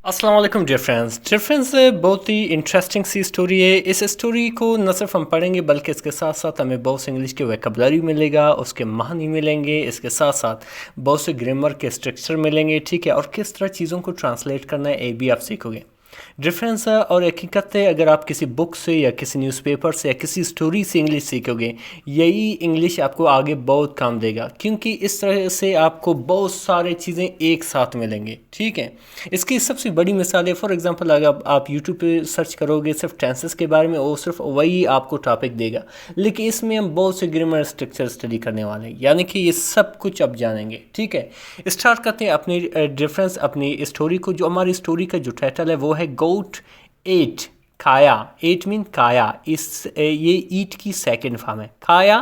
अस्सलाम वालेकुम dear friends बहुत ही इंटरेस्टिंग सी स्टोरी है। इस स्टोरी को न सिर्फ हम पढ़ेंगे बल्कि इसके साथ साथ हमें बहुत से इंग्लिश के वोकैबुलरी मिलेगा, उसके मानी मिलेंगे, इसके साथ साथ बहुत से ग्रामर के स्ट्रक्चर मिलेंगे, ठीक है। और किस तरह चीज़ों को ट्रांसलेट करना है ये भी आप सीखोगे। डिफरेंस और हकीकत है, अगर आप किसी बुक से या किसी न्यूज़पेपर से या किसी स्टोरी से इंग्लिश सीखोगे, यही इंग्लिश आपको आगे बहुत काम देगा, क्योंकि इस तरह से आपको बहुत सारी चीज़ें एक साथ मिलेंगी, ठीक है। इसकी सबसे बड़ी मिसाल है, फॉर एग्जांपल अगर आप यूट्यूब पे सर्च करोगे सिर्फ टेंसेस के बारे में, वो सिर्फ वही आपको टॉपिक देगा, लेकिन इसमें हम बहुत से ग्रामर स्ट्रक्चर स्टडी करने वाले हैं, यानी कि ये सब कुछ अब जानेंगे, ठीक है। स्टार्ट करते हैं अपनी डिफरेंस अपनी स्टोरी को। जो हमारी स्टोरी का जो टाइटल है वो है गोट एट खाया। एट मीन खाया, ये ईट की सेकंड फॉर्म है। खाया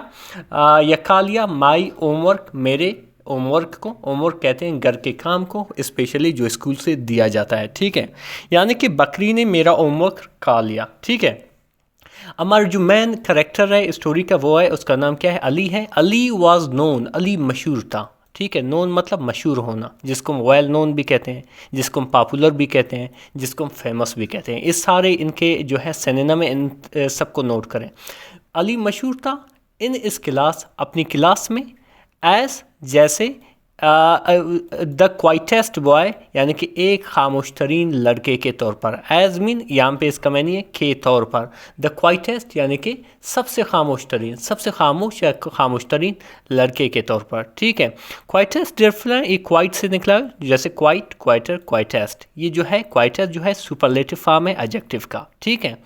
या खा लिया माई होमवर्क, मेरे होमवर्क को। होमवर्क कहते हैं घर के काम को, स्पेशली जो स्कूल से दिया जाता है, ठीक है। यानी कि बकरी ने मेरा होमवर्क खा लिया, ठीक है। हमारा जो मेन करेक्टर है स्टोरी का वो है, उसका नाम क्या है, अली है। अली वाज नोन, अली मशहूर था, ठीक है। नोन मतलब मशहूर होना, जिसको हम वेल नोन भी कहते हैं, जिसको हम पॉपुलर भी कहते हैं, जिसको हम फेमस भी कहते हैं। इस सारे इनके जो है सिनोनिम में इन सबको नोट करें। अली मशहूर था इन इस क्लास, अपनी क्लास में, एज जैसे द क्वाइटेस्ट बॉय, यानी कि एक खामोश तरीन लड़के के तौर पर। एज मीन यहाँ पे इसका मैंने है के तौर पर। द क्वाइटेस्ट यानी कि सबसे खामोश तरीन, सबसे खामोश या खामोश तरीन लड़के के तौर पर, ठीक है। क्वाइटेस्ट डिफरेंट एक क्वाइट से निकला, जैसे क्वाइट, क्वाइटर, क्वाइटेस्ट। ये जो है क्वाइटेस्ट जो है सुपरलेटिव फॉर्म है एडजेक्टिव का, ठीक है।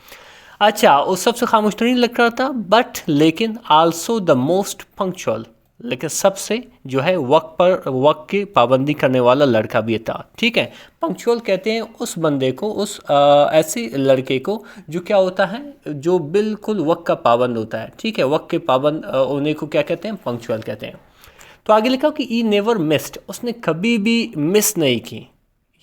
अच्छा, वो सबसे खामोश तरीन लग रहा था, बट लेकिन आल्सो द मोस्ट पंक्चुअल, लेकिन सबसे जो है वक्त की पाबंदी करने वाला लड़का भी था, ठीक है। पंक्चुअल कहते हैं उस बंदे को, उस ऐसे लड़के को जो क्या होता है, जो बिल्कुल वक्त का पाबंद होता है, ठीक है। वक्त के पाबंद होने को क्या कहते हैं, पंक्चुअल कहते हैं। तो आगे लिखा कि ई नेवर मिस्ड, उसने कभी भी मिस नहीं की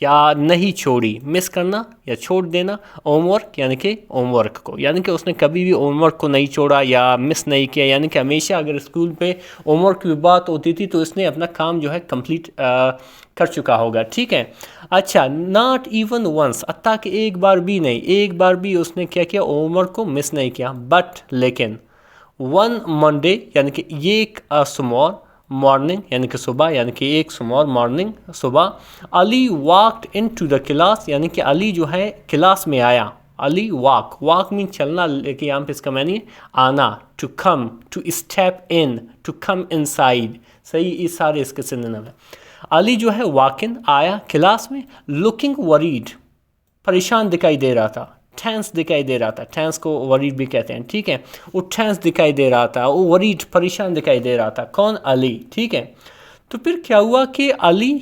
या नहीं छोड़ी। मिस करना या छोड़ देना, होमवर्क यानी कि होमवर्क को, यानी कि उसने कभी भी होमवर्क को नहीं छोड़ा या मिस नहीं किया, यानी कि हमेशा अगर स्कूल पे होमवर्क की बात होती थी तो इसने अपना काम जो है कंप्लीट कर चुका होगा, ठीक है। अच्छा, नॉट इवन वंस, अत्ता कि एक बार भी नहीं, एक बार भी उसने क्या किया, होमवर्क को मिस नहीं किया। बट लेकिन वन मंडे, यानी कि ये एक सुमोर मॉर्निंग, यानी कि सुबह, यानी कि एक सुमोर मॉर्निंग सुबह, Ali walked in to the class, यानी कि अली जो है क्लास में आया। अली वॉक, वॉक मीन चलना, लेकिन यहाँ पे इसका मैंने आना, to come, to step in, to come inside, सही, ये सारे इसके सिनोनिम है। अली जो है वॉक इन आया क्लास में, लुकिंग वरीड, परेशान दिखाई दे रहा था, टेंस दिखाई दे रहा था, टेंस को वरीड भी कहते हैं, ठीक है। वो टेंस दिखाई दे रहा था, वो वरीड परेशान दिखाई दे रहा था। कौन, अली, ठीक है। तो फिर क्या हुआ कि Ali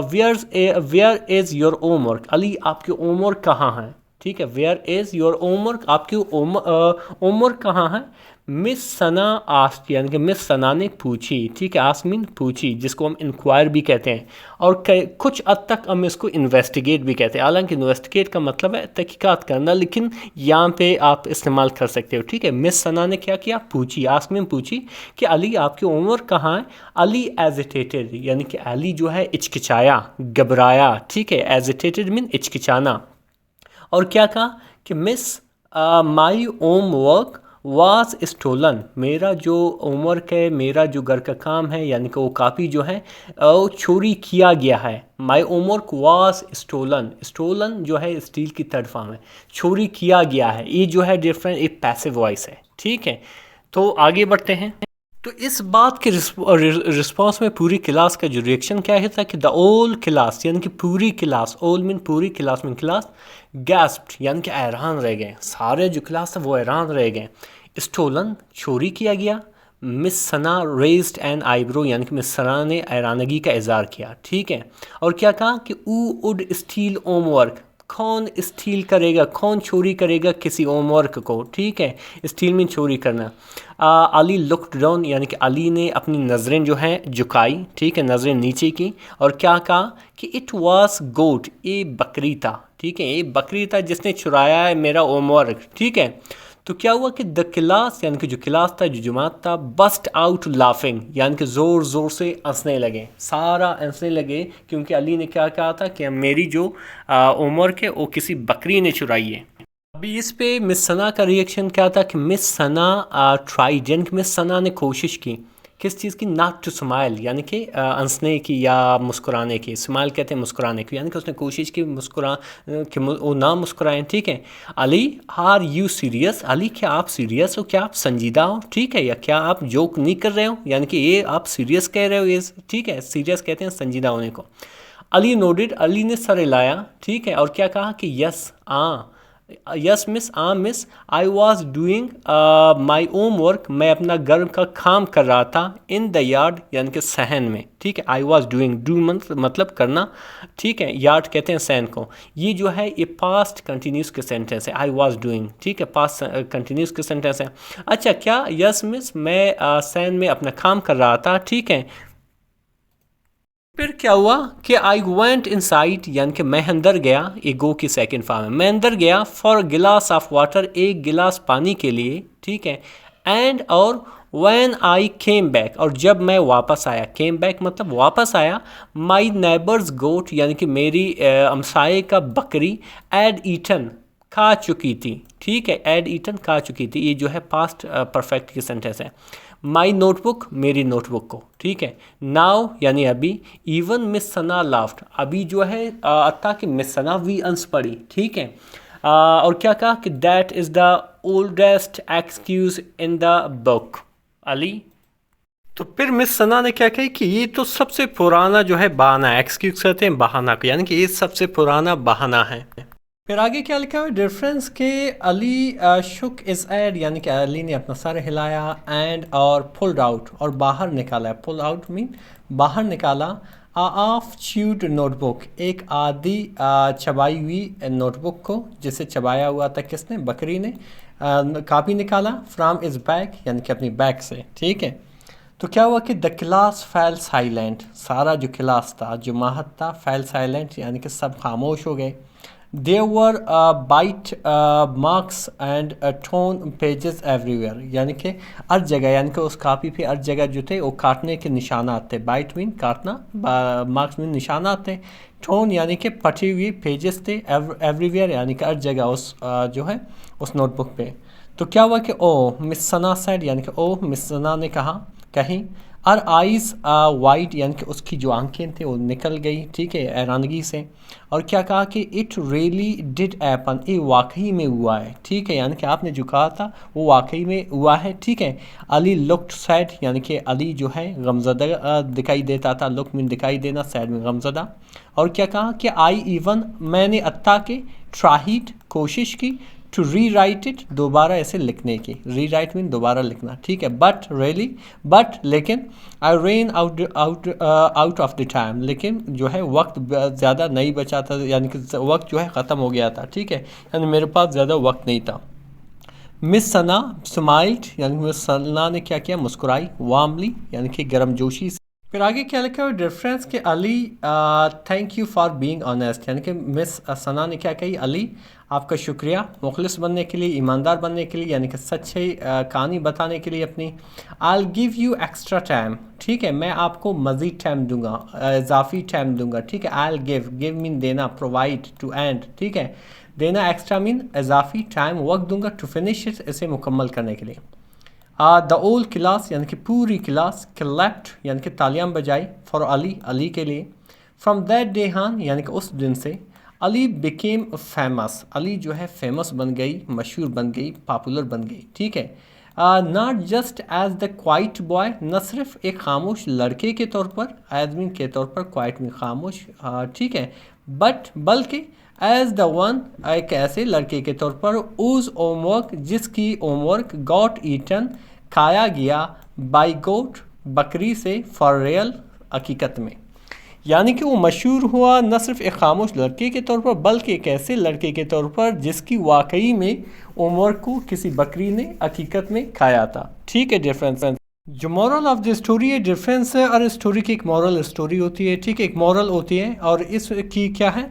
where is your homework, Ali आपके होमवर्क कहाँ है, ठीक है। वेयर इज़ योर होमवर्क, आपकी होमवर्क कहाँ है। मिस सना आस्ट, यानी कि मिस सना ने पूछी, ठीक है। आस्क मीन पूछी, जिसको हम इंक्वायर भी कहते हैं, और कुछ हद तक हम इसको इन्वेस्टिगेट भी कहते हैं। हालांकि इन्वेस्टिगेट का मतलब है तहकीकात करना, लेकिन यहाँ पे आप इस्तेमाल कर सकते हो, ठीक है। मिस सना ने क्या किया, पूछी, आस्क मीन पूछी कि अली आपकी होमवर्क कहाँ है। अली एजिटेटेड, यानी कि अली जो है हिचकिचाया, घबराया, ठीक है। एजिटेटेड मीन हिचकिचाना। और क्या कहा कि miss my homework was stolen, मेरा जो होमवर्क है, मेरा जो घर का काम है, यानी कि वो कापी जो है वो चोरी किया गया है। My homework was stolen, stolen जो है स्टील की थर्ड फॉर्म है, चोरी किया गया है। ये जो है डिफरेंट एक पैसिव वॉइस है, ठीक है। तो आगे बढ़ते हैं। तो इस बात के रिस्पॉन्स में पूरी क्लास का जो रिएक्शन क्या है था कि द ओल क्लास, यानी कि पूरी क्लास, ओल मीन पूरी, क्लास मीन क्लास, गैस्प्ड यानी कि हैरान रह गए, सारे जो क्लास था वो हैरान रह गए। स्टोलन चोरी किया गया। मिस सना रेज्ड एन आईब्रो, यानी कि मिस सना ने हैरानगी का इजहार किया, ठीक है। और क्या कहा कि ऊ वुड स्टील होमवर्क, कौन स्टील करेगा, कौन चोरी करेगा किसी होमवर्क को, ठीक है। स्टील में चोरी करना। अली लुक्ड डाउन, यानी कि अली ने अपनी नज़रें जो हैं झुकाई, ठीक है, नज़रें नीचे की, और क्या कहा कि इट वाज गोट, ये बकरी था, ठीक है। ये बकरी था जिसने चुराया है मेरा होमवर्क, ठीक है। तो क्या हुआ कि द क्लास यानी कि जो क्लास था, जो जमात था, बस्ट आउट लाफिंग यानी कि ज़ोर ज़ोर से हंसने लगे, सारा हंसने लगे, क्योंकि अली ने क्या कहा था कि मेरी जो उम्र के वो किसी बकरी ने चुराई है। अभी इस पे मिस सना का रिएक्शन क्या था कि मिस सना ट्राइड, यानी कि मिस सना ने कोशिश की किस चीज़ की, नॉट टू स्माइल यानी कि हंसने की या मुस्कुराने की। स्माइल कहते हैं मुस्कुराने की, यानी कि उसने कोशिश की कि वो ना मुस्कुराएं। ठीक है, Ali are you serious, Ali क्या आप सीरियस हो, क्या आप संजीदा हो, ठीक है, या क्या आप जोक नहीं कर रहे हो, यानी कि ये आप सीरियस कह रहे हो, ये ठीक है, सीरियस कहते हैं संजीदा होने को। अली नोडेड, अली ने सर हिलाया, ठीक है, और क्या कहा कि yes yes miss, miss, I was doing my home work, मैं अपना घर का काम कर रहा था, इन द यार्ड यानी कि सहन में। ठीक है, आई वॉज डूइंग, डू मतलब करना, ठीक है, यार्ड कहते हैं सहन को। ये जो है ये पास्ट कंटिन्यूस के सेंटेंस है, आई वॉज डूइंग, ठीक है, पास्ट कंटिन्यूस के सेंटेंस है। अच्छा, क्या यस मिस, मैं सहन में अपना काम कर रहा था, ठीक है। फिर क्या हुआ कि आई वेंट इनसाइड यानी कि मैं अंदर गया, ये गो की सेकंड फॉर्म है, मैं अंदर गया फॉर गिलास ऑफ वाटर, एक गिलास पानी के लिए, ठीक है। एंड और व्हेन आई केम बैक, और जब मैं वापस आया, केम बैक मतलब वापस आया, माई नेबर्स गोट यानी कि मेरी हमसाए का बकरी, एड ईटन खा चुकी थी, ठीक है, एड ईटन खा चुकी थी, ये जो है पास्ट परफेक्ट की सेंटेंस है। माई नोटबुक मेरी नोटबुक को, ठीक है। नाउ यानी अभी, इवन मिस सना लाफ्ट, अभी जो है अत्ता कि मिस सना भी अंस पड़ी, ठीक है। और क्या कहा कि that is the oldest excuse in the book, Ali. तो फिर मिस सना ने क्या कही कि ये तो सबसे पुराना जो है बहाना है, एक्सक्यूज कहते हैं बहाना को, यानी कि ये सबसे पुराना बहाना है। फिर आगे क्या लिखा हुआ डिफरेंस के, अली शुक इज एड यानी कि अली ने अपना सर हिलाया, एंड और पुल्ड आउट और बाहर निकाला, पुल आउट मीन बाहर निकाला, ऑफ च्यूड नोटबुक एक आधी चबाई हुई नोटबुक को, जिसे चबाया हुआ था किसने, बकरी ने, कापी निकाला, फ्राम इज बैग यानी कि अपनी बैग से, ठीक है। तो क्या हुआ कि द क्लास फैल साइलेंट, सारा जो क्लास था, जो माहद था, फैल साइलेंट यानी कि सब खामोश हो गए। There were bite marks and torn pages everywhere, यानी कि हर जगह, यानी कि उस कापी पे हर जगह जो थे वो काटने के निशानात थे, बाइट मीन काटना, मार्क्स मीन निशानात थे, टोन यानी कि पटी हुई, पेजेस थे, एवरीवेयर यानी कि हर जगह उस जो है उस नोटबुक पे। तो क्या हुआ कि ओ मिस सना सेड यानी कि ओ मिस सना ने कहा, कहीं, और आइज़ वाइट यानी कि उसकी जो आंखें थी वो निकल गई, ठीक है, हैरानगी से। और क्या कहा कि इट रियली डिड हैपन, ये वाकई में हुआ है, ठीक है, यानी कि आपने जो कहा था वो वाकई में हुआ है, ठीक है। अली लुक्ड सैड यानी कि अली जो है गमज़दा दिखाई देता था, लुक में दिखाई देना, सैड में गमज़दा। और क्या कहा कि आई इवन मैंने अत्ता के ट्राइड कोशिश की, टू री राइट इट दोबारा ऐसे लिखने की, री राइट मीन दोबारा लिखना, ठीक है। बट रियली, बट लेकिन, I ran out of the time, लेकिन जो है वक्त ज़्यादा नहीं बचा था, यानी कि वक्त जो है ख़त्म हो गया था, ठीक है, यानी मेरे पास ज़्यादा वक्त नहीं था। मिस सना स्माइल्ड यानी मिस सना ने क्या किया, मुस्कुराई, वार्मली यानी कि गर्मजोशी से। फिर आगे क्या लिखा है डिफरेंस के, Ali thank you for being honest, यानी कि मिस सना ने क्या कही, अली आपका शुक्रिया मुखलिस बनने के लिए, ईमानदार बनने के लिए, यानी कि सच्ची कहानी बताने के लिए अपनी। I give you extra time, ठीक है, मैं आपको मज़ीद टाइम दूंगा, इजाफी टाइम दूंगा, ठीक है। आई गिव मीन देना, प्रोवाइड टू एंड, ठीक है, देना, एक्स्ट्रा मीन इजाफी, टाइम वक्त दूंगा, टू फिनिश इट इसे मुकम्मल करने के लिए। द ओल क्लास यानी कि पूरी क्लास, क्लैप्ड यानी कि तालियां बजाई, फॉर अली अली के लिए। फ्रॉम दैट डे हान यानी कि उस दिन से, अली बिकेम फेमस, अली जो है फेमस बन गई, मशहूर बन गई, पॉपुलर बन गई, ठीक है। Not just as the quiet boy, न सिर्फ एक खामोश लड़के के तौर पर, एजमिन के तौर पर, क्वाइट में खामोश, ठीक है, बट बल्कि एज द वन एक ऐसे लड़के के तौर पर, उज होमवर्क जिसकी होमवर्क गॉट ईटन खाया गया, बाई गोट बकरी से, फॉर रियल हकीकत में, यानी कि वो मशहूर हुआ न सिर्फ एक खामोश लड़के के तौर पर, बल्कि एक ऐसे लड़के के तौर पर जिसकी वाकई में होमवर्क को किसी बकरी ने हकीकत में खाया था, ठीक है डिफरेंस। जो मॉरल ऑफ द स्टोरी है, डिफरेंस है और स्टोरी की एक मॉरल स्टोरी होती है, ठीक है, एक मॉरल होती है, और इसकी क्या है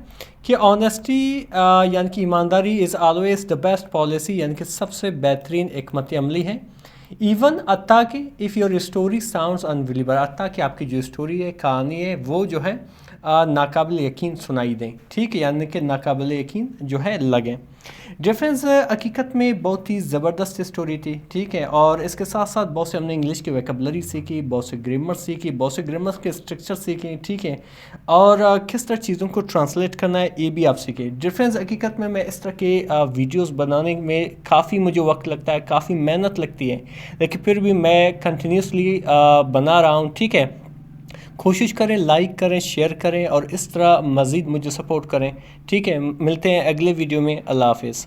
कि ऑनेस्टी यानी कि ईमानदारी is always the best policy, यानी कि सबसे बेहतरीन हिकमत अमली है। इवन अत्ता कि if your story sounds unbeliever, अत्ता कि आपकी जो स्टोरी है, कहानी है, वो जो है नाकाबिल यकीन सुनाई दें, ठीक है, यानी कि नाकाबिल यकीन जो है लगे। डिफरेंस हकीकत में बहुत ही ज़बरदस्त स्टोरी थी, ठीक है, और इसके साथ साथ बहुत से हमने इंग्लिश की वोकैबुलरी सीखी, बहुत से ग्रामर सीखी, बहुत से ग्रामर के स्ट्रक्चर सीखे, ठीक है, और किस तरह चीज़ों को ट्रांसलेट करना है ये भी आप सीखे। डिफरेंस हकीकत में मैं इस तरह के वीडियोस बनाने में काफ़ी मुझे वक्त लगता है, काफ़ी मेहनत लगती है, लेकिन फिर भी मैं कंटिन्यूसली बना रहा हूँ, ठीक है। कोशिश करें, लाइक करें, शेयर करें और इस तरह मज़ीद मुझे सपोर्ट करें, ठीक है। मिलते हैं अगले वीडियो में। अल्लाह हाफ़िज़।